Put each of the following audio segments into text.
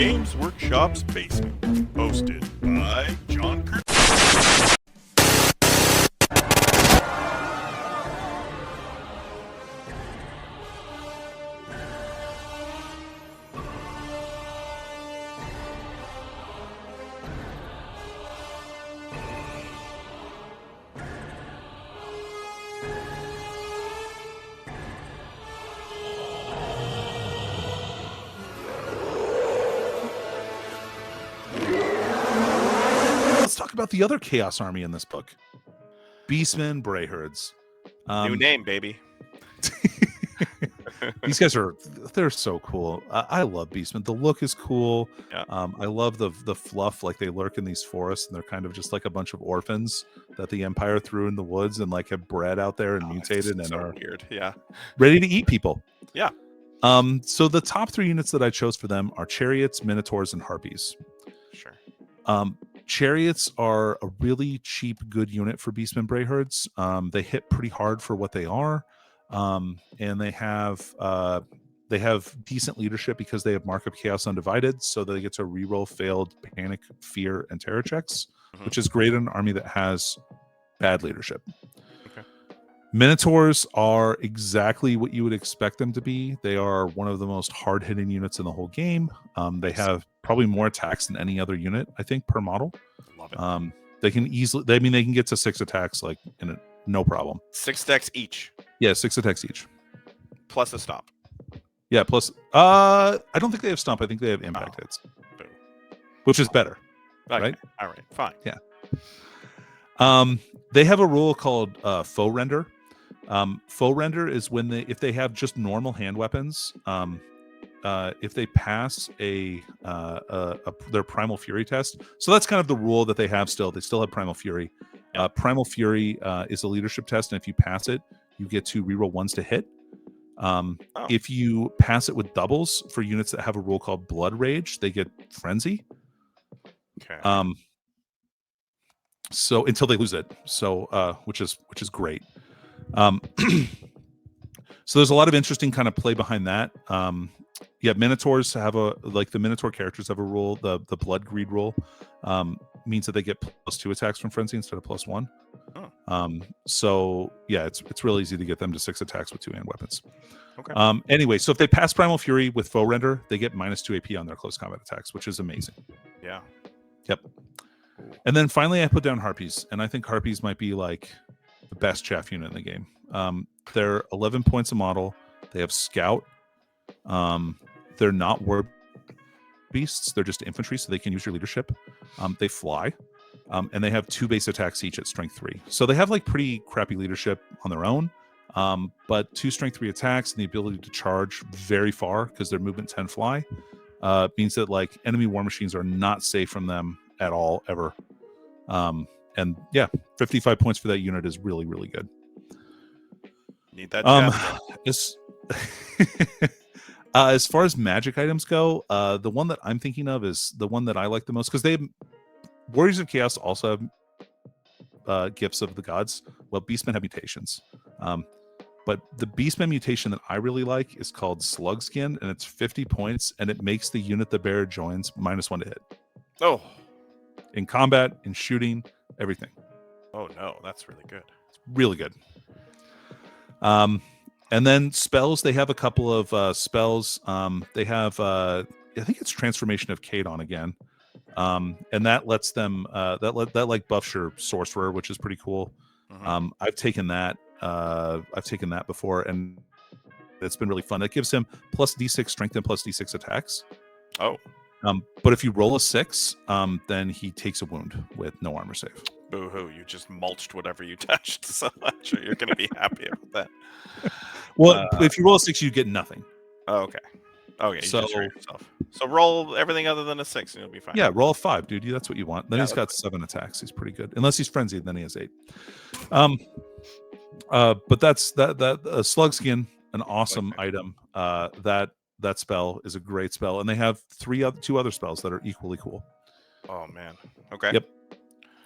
Games Workshop's Basement, hosted by John Kirk. Talk about the other Chaos Army in this book. Beastmen, Brayherds. New name, baby. These guys they're so cool. I love Beastmen. The look is cool. Yeah. I love the fluff, like they lurk in these forests and they're kind of just like a bunch of orphans that the Empire threw in the woods and like have bred out there and mutated and are weird. Yeah. Ready to eat people. Yeah. So the top 3 units that I chose for them are Chariots, Minotaurs, and Harpies. Sure. Chariots are a really cheap, good unit for Beastmen Brayherds. They hit pretty hard for what they are, and they have decent leadership because they have Markup Chaos Undivided, so they get to reroll failed Panic, Fear, and Terror checks, which is great in an army that has bad leadership. Okay. Minotaurs are exactly what you would expect them to be. They are one of the most hard-hitting units in the whole game. They have probably more attacks than any other unit, I think, per model. Love it. They can easily, they can get to 6 attacks, like, no problem. 6 decks each. Yeah, 6 attacks each. Plus a stomp. Yeah, plus, I don't think they have stomp. I think they have impact hits. Boom. Which is better, Okay. right? All right, fine. Yeah. They have a rule called foe render. Foe render is when if they have just normal hand weapons, if they pass their Primal Fury test. So that's kind of the rule that they have still. They still have Primal Fury. Primal Fury is a leadership test, and if you pass it, you get to reroll 1s to hit. If you pass it with doubles for units that have a rule called Blood Rage, they get Frenzy. Okay. So until they lose it, so which is great. So there's a lot of interesting kind of play behind that. Minotaurs have the Minotaur characters have a rule. The Blood Greed rule means that they get +2 attacks from Frenzy instead of +1. So yeah, it's really easy to get them to 6 attacks with 2 hand weapons. Okay. Anyway, so if they pass Primal Fury with Foe Render, they get -2 AP on their close combat attacks, which is amazing. Yeah. Yep. And then finally, I put down Harpies, and I think Harpies might be like the best chaff unit in the game. They're 11 points a model. They have Scout. They're not War Beasts. They're just infantry, so they can use your leadership. They fly, and they have 2 base attacks each at Strength 3. So they have like pretty crappy leadership on their own, but 2 Strength 3 attacks and the ability to charge very far because their movement 10 fly means that like enemy war machines are not safe from them at all ever. And yeah, 55 points for that unit is really, really good. Need that. As far as magic items go, the one that I'm thinking of is the one that I like the most because Warriors of Chaos also have gifts of the gods. Well, Beastmen have mutations. But the Beastmen mutation that I really like is called Slug Skin, and it's 50 points, and it makes the unit the bearer joins -1 to hit. Oh. In combat, in shooting, everything. Oh no, that's really good. It's really good. And then spells, they have a couple of spells. They have, I think it's Transformation of Kadon again. And that lets them, that like buffs your Sorcerer, which is pretty cool. I've taken that before, and it's been really fun. It gives him +D6 strength and +D6 attacks. Oh. But if you roll a 6, then he takes a wound with no armor save. Boo-hoo, you just mulched whatever you touched, so I'm sure you're going to be happy about that. Well, if you roll a 6, you get nothing. Oh, okay. Okay, you so, just hurt yourself. So roll everything other than a 6 and you'll be fine. Yeah, roll a 5, dude. That's what you want. Then he's got 7 attacks. He's pretty good. Unless he's frenzied, then he has 8. But that's that Slug Skin, an awesome item. That spell is a great spell, and they have 2 other spells that are equally cool. Oh man. Okay. Yep.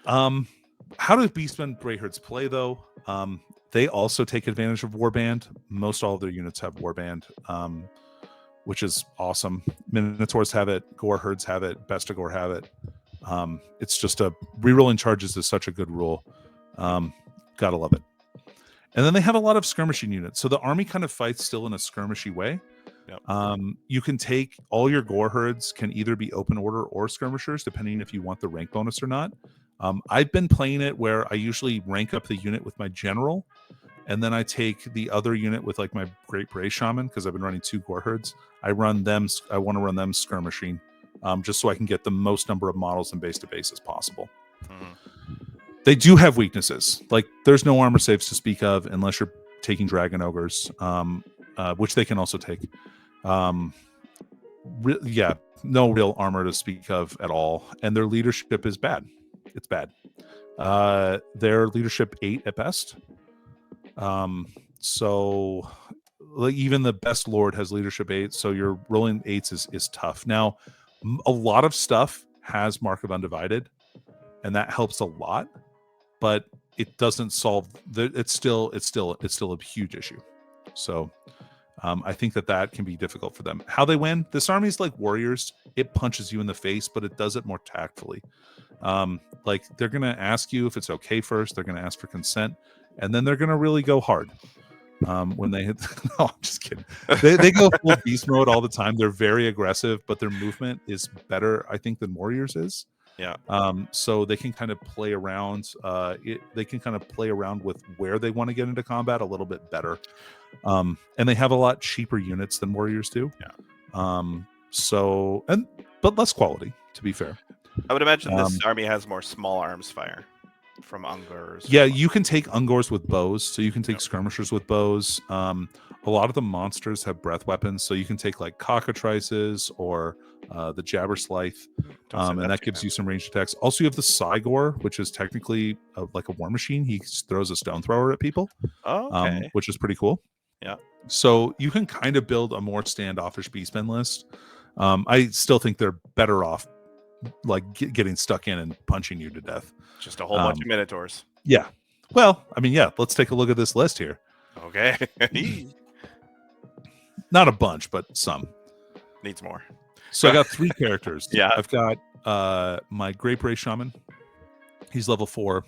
How do Beastmen Brayherds play though? They also take advantage of Warband. Most all of their units have Warband. which is awesome. Minotaurs have it, Gore Herds have it, Bestigore have it. It's just rerolling charges is such a good rule. Gotta love it. And then they have a lot of skirmishing units. So the army kind of fights still in a skirmishy way. Yep. You can take all your Gore Herds can either be open order or skirmishers, depending if you want the rank bonus or not. I've been playing it where I usually rank up the unit with my general, and then I take the other unit with like my Great Bray Shaman, because I've been running 2 Gore Herds. I want to run them skirmishing, just so I can get the most number of models in base to base as possible. They do have weaknesses. Like there's no armor saves to speak of unless you're taking Dragon Ogres, which they can also take. No real armor to speak of at all. And their leadership is bad. It's bad. Their leadership 8 at best. So like even the best lord has leadership 8. So you're rolling 8s is tough. Now, a lot of stuff has Mark of Undivided, and that helps a lot. But it doesn't solve it's still a huge issue. So I think that can be difficult for them. How they win, this army is like Warriors. It punches you in the face, but it does it more tactfully. Like they're gonna ask you if it's okay first. They're gonna ask for consent, and then they're gonna really go hard. When they hit no, I'm just kidding. They go full beast mode all the time. They're very aggressive, but their movement is better, I think, than Warriors is. Yeah. So they can kind of play around. They can kind of play around with where they want to get into combat a little bit better. And they have a lot cheaper units than Warriors do. Yeah. But less quality, to be fair. I would imagine this army has more small arms fire from Ungors. Yeah, you can take Ungors with bows, so you can take skirmishers with bows. A lot of the monsters have breath weapons, so you can take like cockatrices or the Jabberslythe, and that gives you some ranged attacks. Also, you have the Cygor, which is technically like a war machine. He throws a stone thrower at people, which is pretty cool. Yeah. So you can kind of build a more standoffish Beastmen list. I still think they're better off like getting stuck in and punching you to death. Just a whole bunch of Minotaurs. Yeah. Well, I mean, yeah, let's take a look at this list here. Okay. Not a bunch, but some. Needs more. So I got 3 characters. Yeah. I've got my Great Bray Shaman. He's level 4.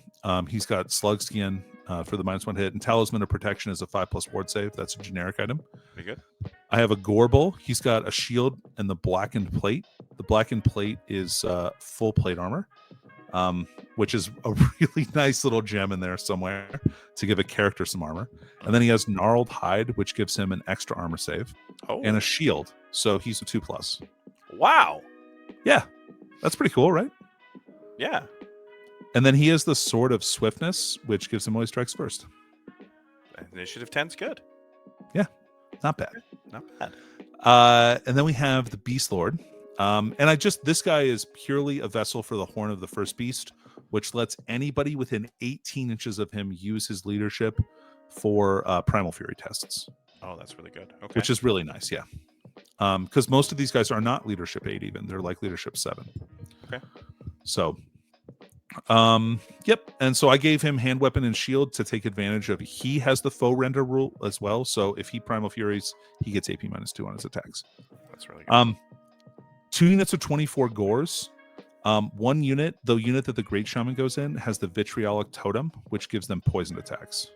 He's got Slug Skin for the -1 hit, and Talisman of Protection is a 5+ ward save. That's a generic item. Pretty good. I have a Gorbull. He's got a shield and the blackened plate. The blackened plate is full plate armor, which is a really nice little gem in there somewhere to give a character some armor. And then he has Gnarled Hide, which gives him an extra armor save, and a shield. So he's a 2+. Wow. Yeah, that's pretty cool, right? Yeah. And then he has the Sword of Swiftness, which gives him always strikes first. Initiative 10's good. Yeah, not bad. Not bad. And then we have the Beast Lord. And this guy is purely a vessel for the Horn of the First Beast, which lets anybody within 18 inches of him use his leadership for Primal Fury tests. Oh, that's really good. Okay. Which is really nice, yeah. Because most of these guys are not leadership 8 even. They're like leadership 7. Okay. So, yep. And so I gave him hand weapon and shield to take advantage of. He has the foe render rule as well. So if he Primal Furies, he gets AP -2 on his attacks. That's really good. 2 units of 24 Gores. One unit, the unit that the Great Shaman goes in, has the Vitriolic Totem, which gives them poisoned attacks.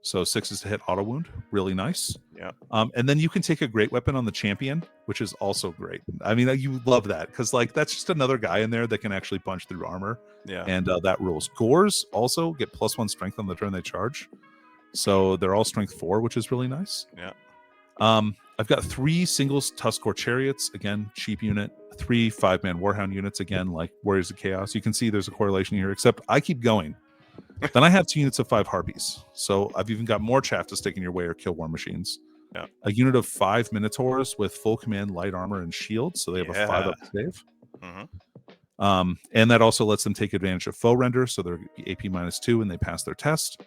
So 6s to hit auto wound. Really nice. Yeah. And then you can take a great weapon on the champion, which is also great. I mean, you love that because like that's just another guy in there that can actually punch through armor. Yeah. And that rules. Gores also get +1 strength on the turn they charge. So they're all strength 4, which is really nice. Yeah. I've got 3 singles Tuskor Chariots, again, cheap unit. 3 5-man Warhound units, again, like Warriors of Chaos. You can see there's a correlation here, except I keep going. Then I have 2 units of 5 Harpies. So I've even got more chaff to stick in your way or kill war machines. Yeah. A unit of 5 Minotaurs with full command, light armor, and shield. So they have a 5-up save. Mm-hmm. And that also lets them take advantage of foe render. So they're AP -2 and they pass their test.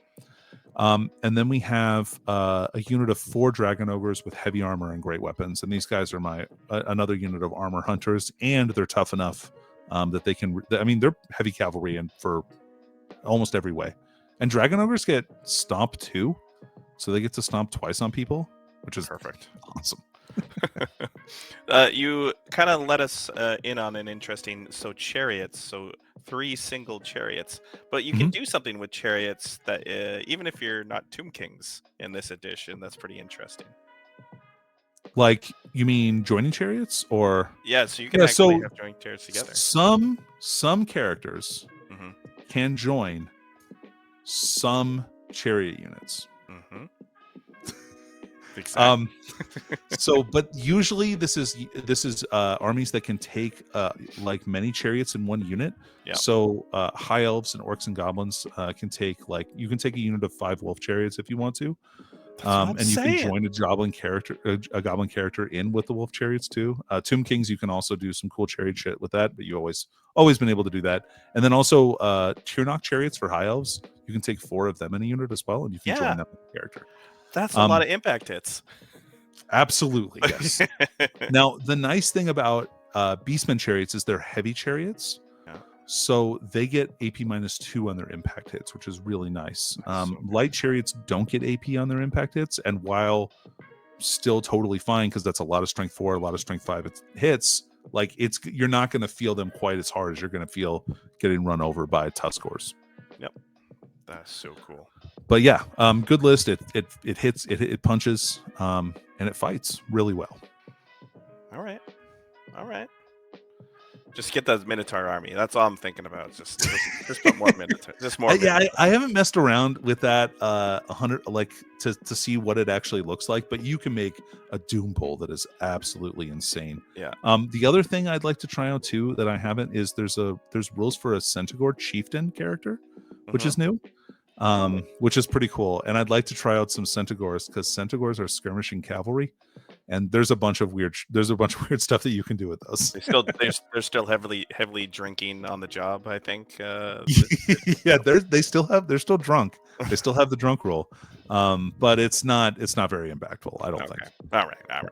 And then we have a unit of 4 Dragon Ogres with heavy armor and great weapons. And these guys are another unit of armor hunters. And they're tough enough that they can... I mean, they're heavy cavalry and for almost every way. And Dragon Ogres get stomp too. So they get to stomp twice on people, which is perfect. Awesome. You kind of let us in on an interesting. So chariots, so 3 single chariots, but you can do something with chariots that even if you're not Tomb Kings in this edition, that's pretty interesting. Like, you mean joining chariots, or Yeah, so you can actually have joint chariots together. Some characters Mm-hmm. can join some chariot units. Mm-hmm. Exactly. But usually this is armies that can take like many chariots in one unit. Yeah. So high elves and orcs and goblins can take you can take a unit of 5 wolf chariots if you want to. And you can join a goblin character in with the wolf chariots too. Tomb Kings, you can also do some cool chariot shit with that, but you always been able to do that. And then also Tyrnok chariots for high elves, you can take 4 of them in a unit as well, and you can join them with the character. That's a lot of impact hits. Absolutely, yes. Now, the nice thing about Beastmen chariots is they're heavy chariots. Yeah. So they get AP -2 on their impact hits, which is really nice. Light chariots don't get AP on their impact hits, and while still totally fine, because that's a lot of strength 4, a lot of strength 5 hits, like you're not going to feel them quite as hard as you're going to feel getting run over by Tuskors. Yep. That's so cool. But yeah, good list. It hits, it punches, and it fights really well. All right. Just get that Minotaur army. That's all I'm thinking about. Just put more Minotaur. Just more. I haven't messed around with that 100 to see what it actually looks like, but you can make a Doom Pole that is absolutely insane. Yeah. The other thing I'd like to try out too that I haven't is there's rules for a Centaur chieftain character, which is new. Which is pretty cool, and I'd like to try out some Centaurs, because Centaurs are skirmishing cavalry, and there's a bunch of weird stuff that you can do with those. They're still heavily drinking on the job, I think. Yeah, they're still drunk. They still have the drunk rule, but it's not very impactful, I don't think. All right.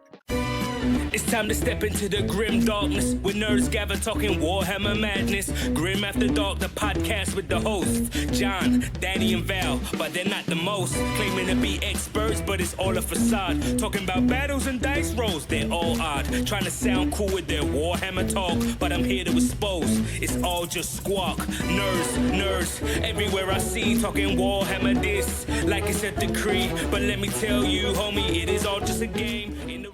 It's time to step into the grim darkness with nerds gather talking Warhammer madness. Grim After Dark, the podcast with the hosts John, Danny, and Val, but they're not the most. Claiming to be experts, but it's all a facade. Talking about battles and dice rolls, they're all odd. Trying to sound cool with their Warhammer talk, but I'm here to expose. It's all just squawk. Nerds, everywhere I see talking Warhammer this, like it's a decree. But let me tell you, homie, it is all just a game. In the